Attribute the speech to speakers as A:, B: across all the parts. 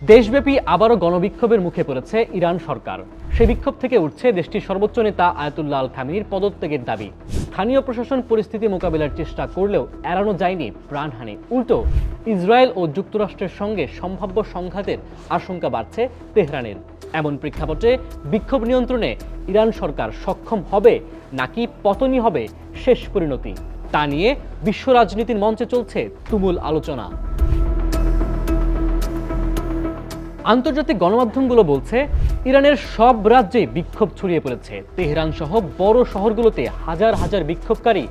A: দেশব্যাপী আবারও গণবিক্ষোভের মুখে পড়েছে ইরান সরকার। সেই বিক্ষোভ থেকে উঠছে দেশটির সর্বোচ্চ নেতা আয়াতুল্লাহ আল খামেনির পদত্যাগের দাবি। স্থানীয় প্রশাসন পরিস্থিতি মোকাবিলার চেষ্টা করলেও এড়ানো যায়নি প্রাণহানি। উল্টো ইসরায়েল ও যুক্তরাষ্ট্রের সঙ্গে সম্ভাব্য সংঘাতের আশঙ্কা বাড়ছে তেহরানের। এমন প্রেক্ষাপটে বিক্ষোভ নিয়ন্ত্রণে ইরান সরকার সক্ষম হবে নাকি পতনই হবে শেষ পরিণতি, তা নিয়ে বিশ্ব রাজনীতির মঞ্চে চলছে তুমুল আলোচনা। আন্তর্জাতিক গণমাধ্যমগুলো বলছে ইরানের সব রাজ্যে বিক্ষোভ ছড়িয়ে পড়েছে। তেহরান সহ বড় শহরগুলোতে হাজার হাজার বিক্ষোভকারী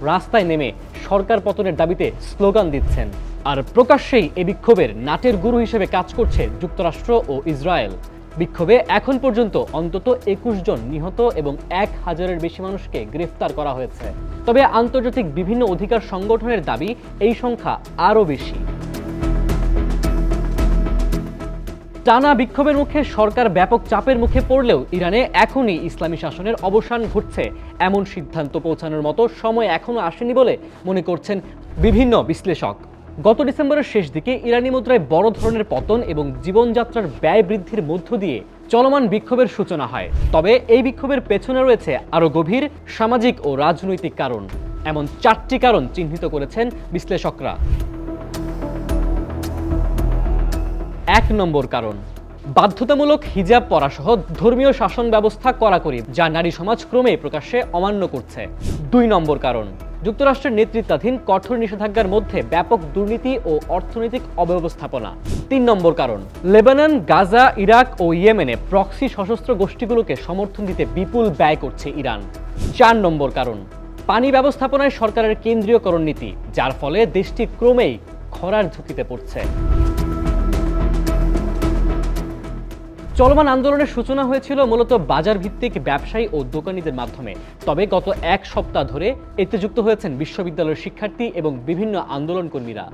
A: রাস্তায় নেমে সরকার পতনের দাবিতে স্লোগান দিচ্ছেন। আর প্রকাশ্যেই এই বিক্ষোভের নাটের গুরু হিসেবে কাজ করছে যুক্তরাষ্ট্র ও ইসরায়েল। বিক্ষোভে এখন পর্যন্ত অন্তত 21 জন নিহত এবং 1000-এর বেশি মানুষকে গ্রেফতার করা হয়েছে। তবে আন্তর্জাতিক বিভিন্ন অধিকার সংগঠনের দাবি এই সংখ্যা আরও বেশি। টানা বিক্ষোভের মুখে সরকার ব্যাপক চাপের মুখে পড়লেও ইরানে এখনই ইসলামী শাসনের অবসান ঘটছে এমন সিদ্ধান্ত পৌঁছানোর মতো সময় এখনো আসেনি বলে মনে করছেন বিভিন্ন বিশ্লেষক। গত ডিসেম্বরের শেষ দিকে ইরানি মুদ্রায় বড় ধরনের পতন এবং জীবনযাত্রার ব্যয় বৃদ্ধির মধ্য দিয়ে চলমান বিক্ষোভের সূচনা হয়। তবে এই বিক্ষোভের পেছনে রয়েছে আরও গভীর সামাজিক ও রাজনৈতিক কারণ। এমন 4টি কারণ চিহ্নিত করেছেন বিশ্লেষকরা। 1 নম্বর কারণ, বাধ্যতামূলক হিজাব পরা সহ ধর্মীয় শাসন ব্যবস্থা কড়াকড়ি, যা নারী সমাজ ক্রমেই প্রকাশ্যে অমান্য করছে। 2 নম্বর কারণ, যুক্তরাষ্ট্রের নেতৃত্বাধীন কঠোর নিষেধাজ্ঞার মধ্যে ব্যাপক দুর্নীতি ও অর্থনৈতিক অব্যবস্থাপনা। 3 নম্বর কারণ, লেবানন, গাজা, ইরাক ও ইয়েমেনে প্রক্সি সশস্ত্র গোষ্ঠীগুলোকে সমর্থন দিতে বিপুল ব্যয় করছে ইরান। 4 নম্বর কারণ, পানি ব্যবস্থাপনায় সরকারের কেন্দ্রীয়করণ নীতি, যার ফলে দেশটি ক্রমেই খরার ঝুঁকিতে পড়ছে। চলমান আন্দোলনের সূচনা হয়েছিল মূলত বাজার ভিত্তিক ব্যবসায়ী ও দোকানীদের মাধ্যমে। তবে গত 1 সপ্তাহ ধরে এতে যুক্ত হয়েছেন বিশ্ববিদ্যালয়ের শিক্ষার্থী এবং বিভিন্ন আন্দোলন কর্মীরা।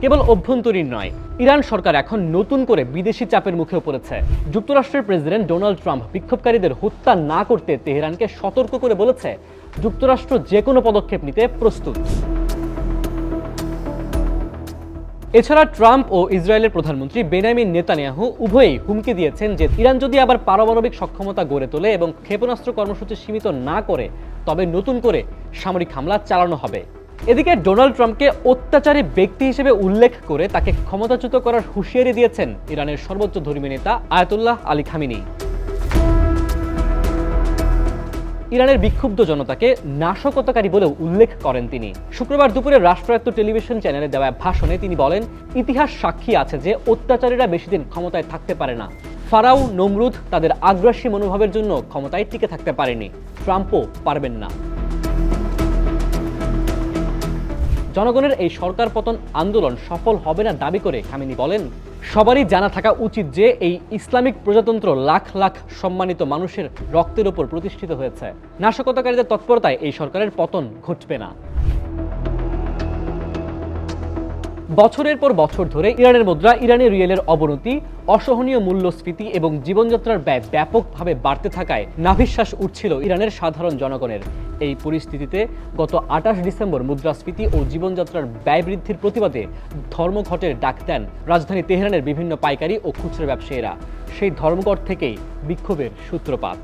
A: কেবল অভ্যন্তরীণ নয়, ইরান সরকার এখন নতুন করে বিদেশি চাপের মুখেও পড়েছে। যুক্তরাষ্ট্রের প্রেসিডেন্ট ডোনাল্ড ট্রাম্প বিক্ষোভকারীদের হত্যা না করতে তেহরানকে সতর্ক করে বলেছে যুক্তরাষ্ট্র যে কোনো পদক্ষেপ নিতে প্রস্তুত। এছাড়া ট্রাম্প ও ইসরায়েলের প্রধানমন্ত্রী বেনিয়ামিন নেতানিয়াহু উভয়ই হুমকি দিয়েছেন যে ইরান যদি আবার পারমাণবিক সক্ষমতা গড়ে তোলে এবং ক্ষেপণাস্ত্র কর্মসূচি সীমিত না করে, তবে নতুন করে সামরিক হামলা চালানো হবে। এদিকে ডোনাল্ড ট্রাম্পকে অত্যাচারী ব্যক্তি হিসেবে উল্লেখ করে তাকে ক্ষমতাচ্যুত করার হুঁশিয়ারি দিয়েছেন ইরানের সর্বোচ্চ ধর্মীয় নেতা আয়াতুল্লাহ আলী খামেনি। ইরানের বিক্ষুব্ধ জনতাকে নাশকতাকারী বলেও উল্লেখ করেন তিনি। শুক্রবার দুপুরে রাষ্ট্রায়ত্ত টেলিভিশন চ্যানেলে দেওয়া ভাষণে তিনি বলেন, ইতিহাস সাক্ষী আছে যে অত্যাচারীরা বেশি দিন ক্ষমতায় থাকতে পারে না। ফারাও, নমরুদ তাদের আগ্রাসী মনোভাবের জন্য ক্ষমতায় টিকে থাকতে পারেনি, ট্রাম্পও পারবেন না। জনগণের এই সরকার পতন আন্দোলন সফল হবে না দাবি করে খামেনি বলেন, সবারই জানা থাকা উচিত যে এই ইসলামিক প্রজাতন্ত্র লাখ লাখ সম্মানিত মানুষের রক্তের উপর প্রতিষ্ঠিত হয়েছে। নাশকতাকারীদের তৎপরতায় এই সরকারের পতন ঘটবে না। বছরের পর বছর ধরে ইরানের মুদ্রা, ইরানি রিয়েলের অবনতি, অসহনীয় মূল্যস্ফীতি এবং জীবনযাত্রার ব্যয় ব্যাপকভাবে বাড়তে থাকায় নাভিশ্বাস উঠছিল ইরানের সাধারণ জনগণের। এই পরিস্থিতিতে গত 28 ডিসেম্বর মুদ্রাস্ফীতি ও জীবনযাত্রার ব্যয় বৃদ্ধির প্রতিবাদে ধর্মঘটের ডাক দেন রাজধানী তেহরানের বিভিন্ন পাইকারি ও খুচরা ব্যবসায়ীরা। সেই ধর্মঘট থেকেই বিক্ষোভের সূত্রপাত।